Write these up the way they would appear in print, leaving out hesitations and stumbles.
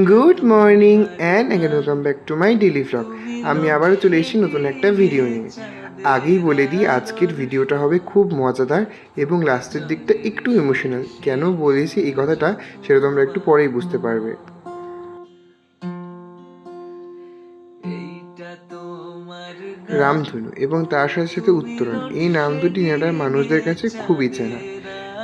Good morning and again welcome back to my daily vlog. আমি আবারও চলে এসেছি নতুন একটা ভিডিও নিয়ে। আগেই বলে দিই, আজকের ভিডিওটা হবে খুব মজাদার এবং লাস্টের দিকটা একটু ইমোশনাল। কেন বলেছি এই কথাটা সেটা তোমরা একটু পরেই বুঝতে পারবে। রামধনু এবং তার সাথে সাথে উত্তরণ, এই নাম দুটি নেটার মানুষদের কাছে খুবই চেনা।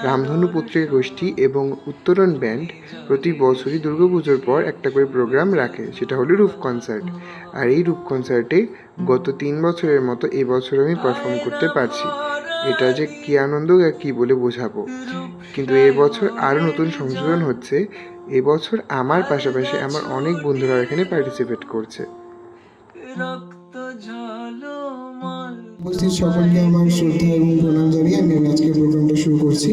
রামধনু পত্রিকা গোষ্ঠী এবং উত্তরণ ব্যান্ড প্রতি বছরই দুর্গাপুজোর পর একটা করে প্রোগ্রাম রাখে, সেটা হলো রূপ কনসার্ট। আর এই রূপ কনসার্টে গত 3 বছরের মতো এবছর আমি পারফর্ম করতে পারছি। এটা যে কী আনন্দ আর কী বলে বোঝাবো। কিন্তু এবছর আরও নতুন সংযোজন হচ্ছে। এবছর আমার পাশাপাশি আমার অনেক বন্ধুরা এখানে পার্টিসিপেট করছে। উপস্থিত সকলকে আমার শ্রদ্ধা এবং প্রণাম জানিয়ে আমি আজকের প্রোগ্রামটা শুরু করছি।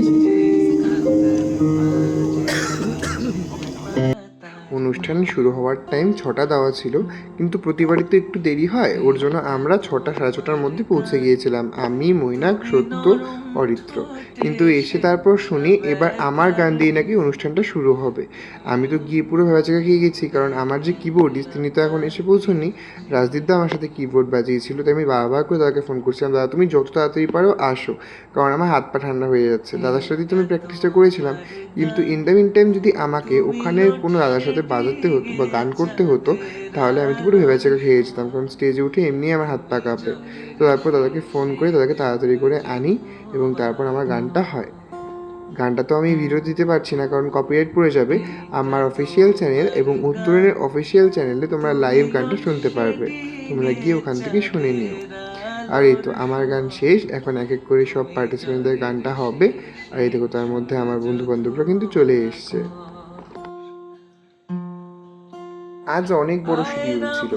অনুষ্ঠান শুরু হওয়ার টাইম 6টা দেওয়া ছিল, কিন্তু প্রতিবারই তো একটু দেরি হয়। ওর জন্য আমরা 6টা সাড়ে 6টার মধ্যে পৌঁছে গিয়েছিলাম, আমি, মৈনাক, সত্য, অরিত্র। কিন্তু এসে তারপর শুনি এবার আমার গান দিয়ে নাকি অনুষ্ঠানটা শুরু হবে। আমি তো গিয়ে পুরো ভেবাচাকা খেয়ে গেছি, কারণ আমার যে কিবোর্ডিস্ট তিনি তো এখন এসে পৌঁছননি। রাজদীপদা আমার সাথে কিবোর্ড বাজিয়েছিল, তাই আমি বারবার করে দাদাকে ফোন করছিলাম, দাদা তুমি যত তাড়াতাড়ি পারো আসো, কারণ আমার হাত পা ঠান্ডা হয়ে যাচ্ছে। দাদার সাথেই তো আমি প্র্যাকটিসটা করেছিলাম, কিন্তু ইন দ্য মিন টাইম যদি আমাকে ওখানে কোনো দাদার সাথে বাজাতে হতো বা গান করতে হতো, তাহলে আমি তো পুরো ভেবাচাকা খেয়ে যেতাম, কারণ স্টেজে উঠে এমনি আমার হাত পা কাঁপে। তো তারপর দাদাকে ফোন করে দাদাকে তাড়াতাড়ি করে আনি এবং তারপর আমার গানটা হয়। গানটা তো আমি ভিডিও দিতে পারছি না, কারণ কপিরাইট পড়ে যাবে। আমার অফিসিয়াল চ্যানেল এবং উত্তরণের অফিসিয়াল চ্যানেলে তোমরা লাইভ গানটা শুনতে পারবে, তোমরা গিয়ে ওখান থেকে শুনে নিও। আর এই তো আমার গান শেষ, এখন এক এক করে সব পার্টিসিপেন্টদের গানটা হবে। আর এই দেখো তার মধ্যে আমার বন্ধু বান্ধবরা কিন্তু চলে এসছে। আজ অনেক বড় শিডিউল ছিল।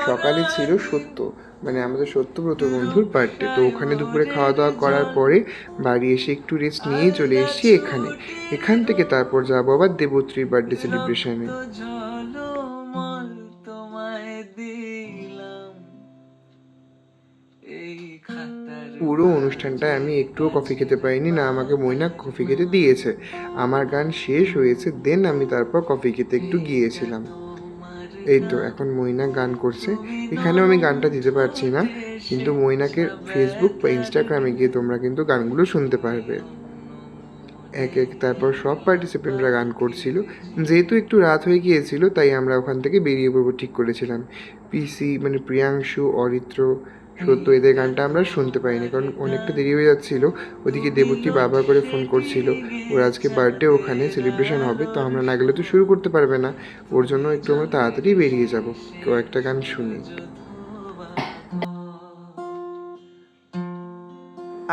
সকালে ছিল সত্য, মানে আমাদের সত্যব্রত বন্ধুর বার্থডে। তো ওখানে দুপুরে খাওয়া দাওয়া করার পরে বাড়ি এসে একটু রেস্ট নিয়ে চলে এসেছি এখানে। এখান থেকে তারপর যাবো আবার দেবত্রীর বার্থডে সেলিব্রেশনে। পুরো অনুষ্ঠানটায় আমি একটুও কফি খেতে পারিনি, না আমাকে মৈনাক কফি খেতে দিয়েছে। আমার গান শেষ হয়েছে, দেন আমি তারপর কফি খেতে একটু গিয়েছিলাম। এই তো এখন মৈনাক গান করছে। এখানেও আমি গানটা দিতে পারছি না, কিন্তু মৈনাকের ফেসবুক বা ইনস্টাগ্রামে গিয়ে তোমরা কিন্তু গানগুলো শুনতে পারবে। এক এক তারপর সব পার্টিসিপেন্টরা গান করছিল। যেহেতু একটু রাত হয়ে গিয়েছিল, তাই আমরা ওখান থেকে বেরিয়ে পড়বো ঠিক করেছিলাম। পিসি মানে প্রিয়াংশু, অরিত্র, সত্য এদের গানটা আমরা শুনতে পাইনি, কারণ অনেকটা দেরি হয়ে যাচ্ছিলো। ওদিকে দেবতী বারবার করে ফোন করছিল, ওর আজকে বার্থডে, ওখানে সেলিব্রেশন হবে, তো আমরা না গেলে তো শুরু করতে পারবে না। ওর জন্য একটু আমরা তাড়াতাড়ি বেরিয়ে যাব, কয়েকটা গান শুনি।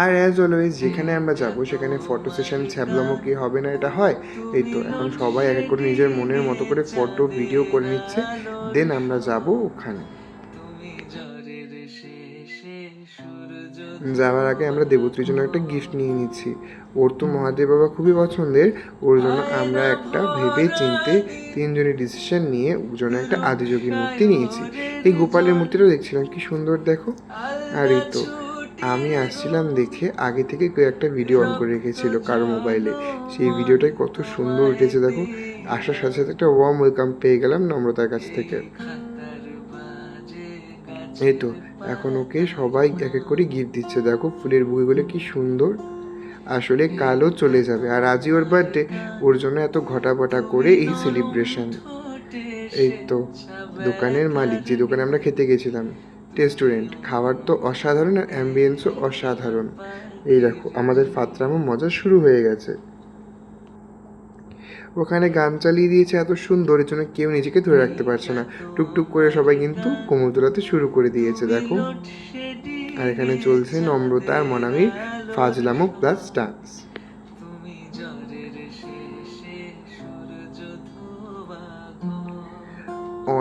আর অ্যাজ অলওয়েজ যেখানে আমরা যাব সেখানে ফটো সেশন ছ্যাবলামো কি হবে না, এটা হয়। এই তো এখন সবাই এক এক করে নিজের মনের মতো করে ফটো ভিডিও করে নিচ্ছে, দেন আমরা যাব ওখানে। যাওয়ার আগে আমরা দেবত্রীর জন্য একটা গিফট নিয়ে নিচ্ছি। ওর তো মহাদেব বাবা খুবই পছন্দের, ওর জন্য আমরা একটা ভেবে চিনতে 3জনের ডিসিশন নিয়ে ওর জন্য একটা আদিযোগীর মূর্তি নিয়েছি। এই গোপালের মূর্তিটাও দেখছিলাম, কি সুন্দর দেখো। আর এই তো আমি আসছিলাম দেখে আগে থেকে কেউ একটা ভিডিও অন করে রেখেছিল কারো মোবাইলে, সেই ভিডিওটাই কত সুন্দর উঠেছে দেখো। আসার সাথে সাথে একটা ওয়ার্ম ওয়েলকাম পেয়ে গেলাম নম্রতার কাছ থেকে। এই তো এখন ওকে সবাই এক এক করে গিফট দিচ্ছে, দেখো ফুলের বুকেগুলো কি সুন্দর। আসলে কালও চলে যাবে, আর আজই ওর বার্থডে, ওর জন্য এত ঘটাপটা করে এই সেলিব্রেশন। এই তো দোকানের মালিক, যে দোকানে আমরা খেতে গেছিলাম, রেস্টুরেন্ট, খাবার তো অসাধারণ আর অ্যাম্বিয়েন্সও অসাধারণ। এই দেখো আমাদের ফাতরামো মজা শুরু হয়ে গেছে। ওখানে গান চালিয়ে দিয়েছে এত সুন্দর, এর জন্য কেউ নিজেকে ধরে রাখতে পারছে না। টুকটুক করে সবাই কিন্তু কোমর তোলাতে শুরু করে দিয়েছে দেখো। আর এখানে চলছে নম্রতা আর মনামির ফাজলামো প্লাস ডান্স।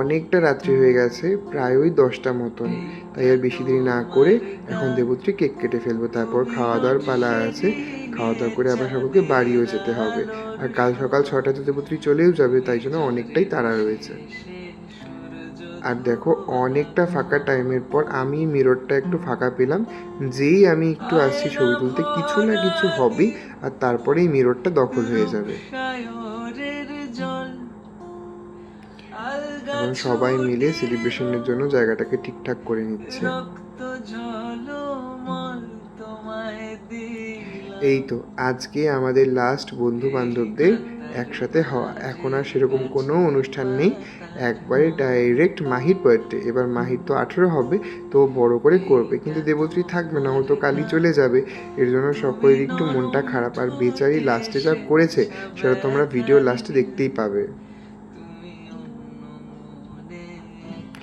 অনেকটা রাত্রি হয়ে গেছে, প্রায় ওই 10টা মতন, তাই আর বেশি দেরি না করে এখন দেবত্রী কেক কেটে ফেলবো, তারপর খাওয়া দাওয়ার পালা আছে। খাওয়া দাওয়া করে আবার সকলকে বাড়িও যেতে হবে, আর কাল সকাল 6টাতে দেবত্রী চলেও যাবে, তাই জন্য অনেকটাই তাড়া রয়েছে। আর দেখো অনেকটা ফাঁকা টাইমের পর আমি মিররটা একটু ফাঁকা পেলাম। যেই আমি একটু আসছি ছবি তুলতে, কিছু না কিছু হবে আর তারপরেই মিররটা দখল হয়ে যাবে। এখন সবাই মিলে সেলিব্রেশনের জন্য জায়গাটাকে ঠিকঠাক করে নিচ্ছে। এই তো আজকে আমাদের লাস্ট বন্ধু বান্ধবদের একসাথে হওয়া। এখন আর সেরকম কোনো অনুষ্ঠান নেই, একবারে ডাইরেক্ট মাহির বার্থডে। এবার মাহির তো 18 হবে, তো বড় করে করবে, কিন্তু দেবশ্রী থাকবে না, ও তো কালই চলে যাবে। এর জন্য সকলেরই একটু মনটা খারাপ। আর বেচারি লাস্টে যা করেছে সেটা তোমরা ভিডিও লাস্টে দেখতেই পাবে।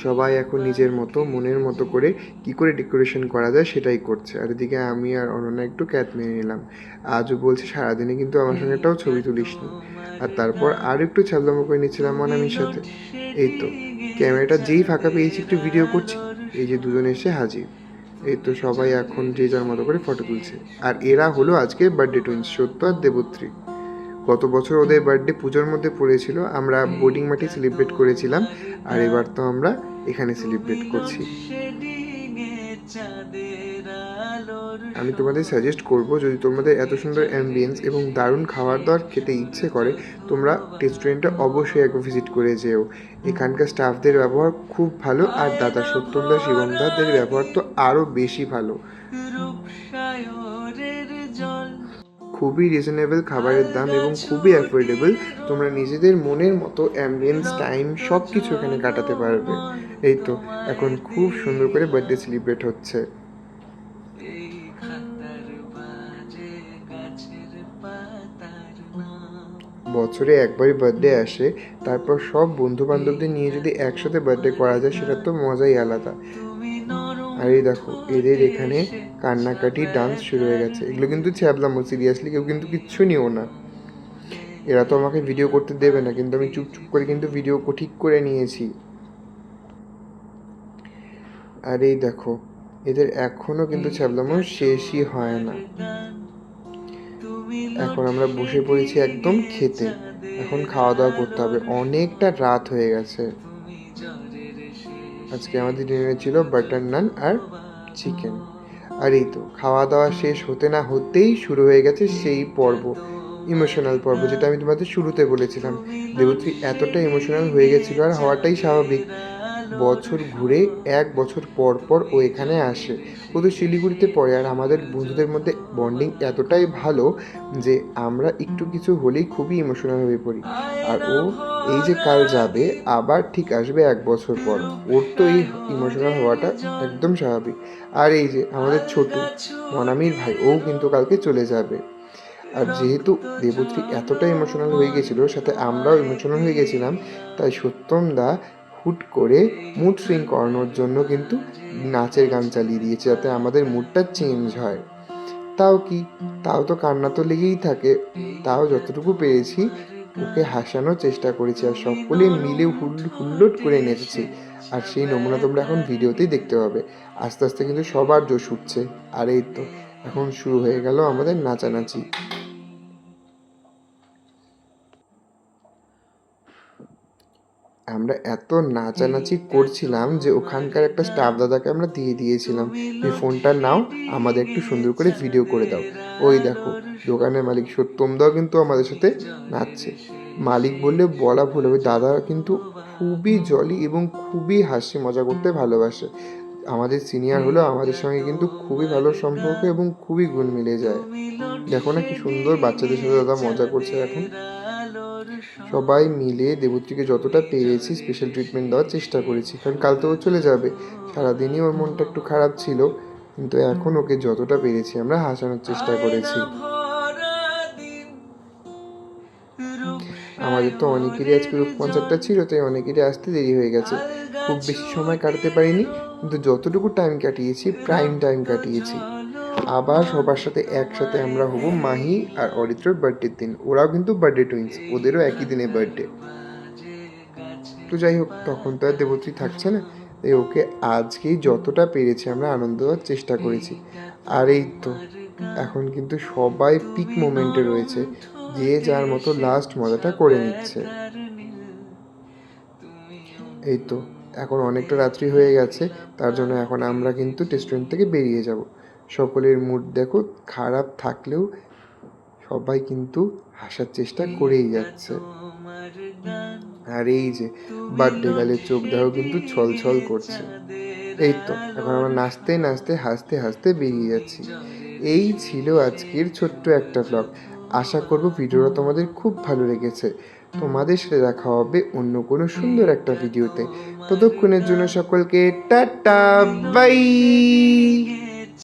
সবাই এখন নিজের মতো মনের মতো করে কি করে ডেকোরেশন করা যায় সেটাই করছে। আর এদিকে আমি আর অনন্যা একটু ক্যাট মেরে নিলাম। আজও বলছে সারাদিনে কিন্তু আমার সঙ্গে একটাও ছবি তুলিসনি। আর তারপর আর একটু ছ্যাবলামো করে নিচ্ছিলাম মনামির সাথে। এই তো ক্যামেরাটা যেই ফাঁকা পেয়েছি একটু ভিডিও করছি, এই যে দুজন এসে হাজির। এই তো সবাই এখন যে যার মতো করে ফটো তুলছে। আর এরা হলো আজকে বার্থডে টুইন্স, সত্য আর দেবত্রী। গত বছর ওদের বার্থডে পুজোর মধ্যে পড়েছিল, আমরা বোর্ডিং মাঠে সেলিব্রেট করেছিলাম। আর এবার তো আমরা এখানে সেলিব্রেট করছি। আমি তোমাদের সাজেস্ট করব, যদি তোমাদের এত সুন্দর অ্যাম্বিয়েন্স এবং দারুণ খাবার দাবার খেতে ইচ্ছে করে, তোমরা রেস্টুরেন্টে অবশ্যই একবার ভিজিট করে যেও। এখানকার স্টাফদের ব্যবহার খুব ভালো, আর দাদা সত্যমদা শিবমদাদের ব্যবহার তো আরও বেশি ভালো। খুবই রিজনেবল খাবারের দাম এবং খুবই অ্যাফোর্ডেবল। তোমরা নিজেদের মনের মতো অ্যাম্বিয়েন্স, টাইম সব কিছু এখানে কাটাতে পারবে। এই তো এখন খুব সুন্দর করে বার্থডে সেলিব্রেট হচ্ছে। বছরে একবারই বার্থডে আসে, তারপর সব বন্ধু বান্ধবদের নিয়ে যদি একসাথে বার্থডে করা যায় সেটা তো মজাই আলাদা। আর এই দেখো এদের এখানে কান্নাকাটি ডান্স শুরু হয়ে গেছে। এগুলো কিন্তু ছ্যাবলামো, সিরিয়াসলি কেউ কিন্তু কিচ্ছু নিও না। এরা তো আমাকে ভিডিও করতে দেবে না, কিন্তু আমি চুপ চুপ করে কিন্তু ভিডিও ঠিক করে নিয়েছি। আর এই দেখো এদের এখনো কিন্তু ছ্যাবলামো শেষই হয় না। এখন আমরা বসে পড়েছি একদম খেতে। এখন খাওয়া দাওয়া করতে হবে, অনেকটা রাত হয়ে গেছে। আজকে আমাদের ডিনারে ছিল বাটার নান আর চিকেন। আর এই তো খাওয়া দাওয়া শেষ হতে না হতেই শুরু হয়ে গেছে সেই পর্ব, ইমোশনাল পর্ব, যেটা আমি তোমাদের শুরুতে বলেছিলাম। দেবত্রী এতটা ইমোশনাল হয়ে গেছিলো, আর হওয়াটাই স্বাভাবিক। বছর ঘুরে 1 বছর পর পর ও এখানে আসে। ও তো শিলিগুড়িতে পড়ে, আর আমাদের বন্ধুদের মধ্যে বন্ডিং এতটাই ভালো যে আমরা একটু কিছু হলেই খুবই ইমোশনাল হয়ে পড়ি। আর ও এই যে কাল যাবে, আবার ঠিক আসবে 1 বছর পর। ওর তো এই ইমোশনাল হওয়াটা একদম স্বাভাবিক। আর এই যে আমাদের ছোটু, মনামির ভাই, ও কিন্তু কালকে চলে যাবে। আর যেহেতু দেবশ্রী এতটা ইমোশনাল হয়ে গেছিলো, সাথে আমরাও ইমোশনাল হয়ে গেছিলাম, তাই সত্যম দা হুট করে মুড সুইং করানোর জন্য কিন্তু নাচের গান চালিয়ে দিয়েছে, যাতে আমাদের মুডটা চেঞ্জ হয়। তাও তো কান্না তো লেগেই থাকে। তাও যতটুকু পেরেছি ওকে হাসানোর চেষ্টা করেছি, আর সকলে মিলে হুল্লোড় করে নেচেছি। আর সেই নমুনা তোমরা এখন ভিডিওতেই দেখতে পাবে। আস্তে আস্তে কিন্তু সবার জোশ উঠছে। আর এই তো এখন শুরু হয়ে গেল আমাদের নাচানাচি। আমরা এত নাচানাচি করছিলাম যে ওখানকার একটা স্টাফ দাদাকে আমরা দিয়ে দিয়েছিলাম, এই ফোনটা নাও, আমাদের একটু সুন্দর করে ভিডিও করে দাও। ওই দেখো দোকানের মালিক সত্যমদাও কিন্তু আমাদের সাথে নাচছে। মালিক বললে বলা ভুল হবে, দাদা কিন্তু খুবই জলি এবং খুবই হাসি মজা করতে ভালোবাসে। আমাদের সিনিয়র হলেও আমাদের সঙ্গে কিন্তু খুবই ভালো সম্পর্ক এবং খুবই গুণ মিলে যায়। দেখো না কি সুন্দর বাচ্চাদের সাথে দাদা মজা করছে এখন। সবাই মিলে দেবত্রীকে যতটা পেরেছি স্পেশাল ট্রিটমেন্ট দেওয়ার চেষ্টা করেছি, কারণ কাল তো ও চলে যাবে। সারাদিনই ওর মনটা একটু খারাপ ছিল, কিন্তু এখন ওকে যতটা পেরেছি আমরা হাসানোর চেষ্টা করেছি। আমাদের তো অনেকেরই আজকে রূপমঞ্চারটা ছিল, তাই অনেকেরই আসতে দেরি হয়ে গেছে। খুব বেশি সময় কাটাতে পারিনি, কিন্তু যতটুকু টাইম কাটিয়েছি প্রাইম টাইম কাটিয়েছি। আবার সবার সাথে একসাথে আমরা হব মাহি আর অরিত্রর বার্থডের দিন। ওরাও কিন্তু বার্থডে টুইন্স, ওদেরও একই দিনে বার্থডে। তো যাই হোক, তখন তো আর দেবত্রী থাকছে না, তাই ওকে আজকেই যতটা পেরেছি আমরা আনন্দ দেওয়ার চেষ্টা করেছি। আর এই তো এখন কিন্তু সবাই পিক মোমেন্টে রয়েছে, যে যার মতো লাস্ট মজাটা করে নিচ্ছে। এই তো এখন অনেকটা রাত্রি হয়ে গেছে, তার জন্য এখন আমরা কিন্তু রেস্টুরেন্ট থেকে বেরিয়ে যাব। সকলের মুড দেখো খারাপ থাকলেও সবাই কিন্তু হাসার চেষ্টা করেই যাচ্ছে। আর এই যে বার্থডে গার্লের চোখ দেখাও কিন্তু ছলছল করছে। এই তো এখন আমরা নাচতে নাচতে হাসতে হাসতে বেরিয়ে যাচ্ছি। এই ছিল আজকের ছোট্ট একটা ব্লগ। আশা করব ভিডিওটা তোমাদের খুব ভালো লেগেছে। তোমাদের সাথে দেখা হবে অন্য কোনো সুন্দর একটা ভিডিওতে। ততক্ষণের জন্য সকলকে টাটা বাই।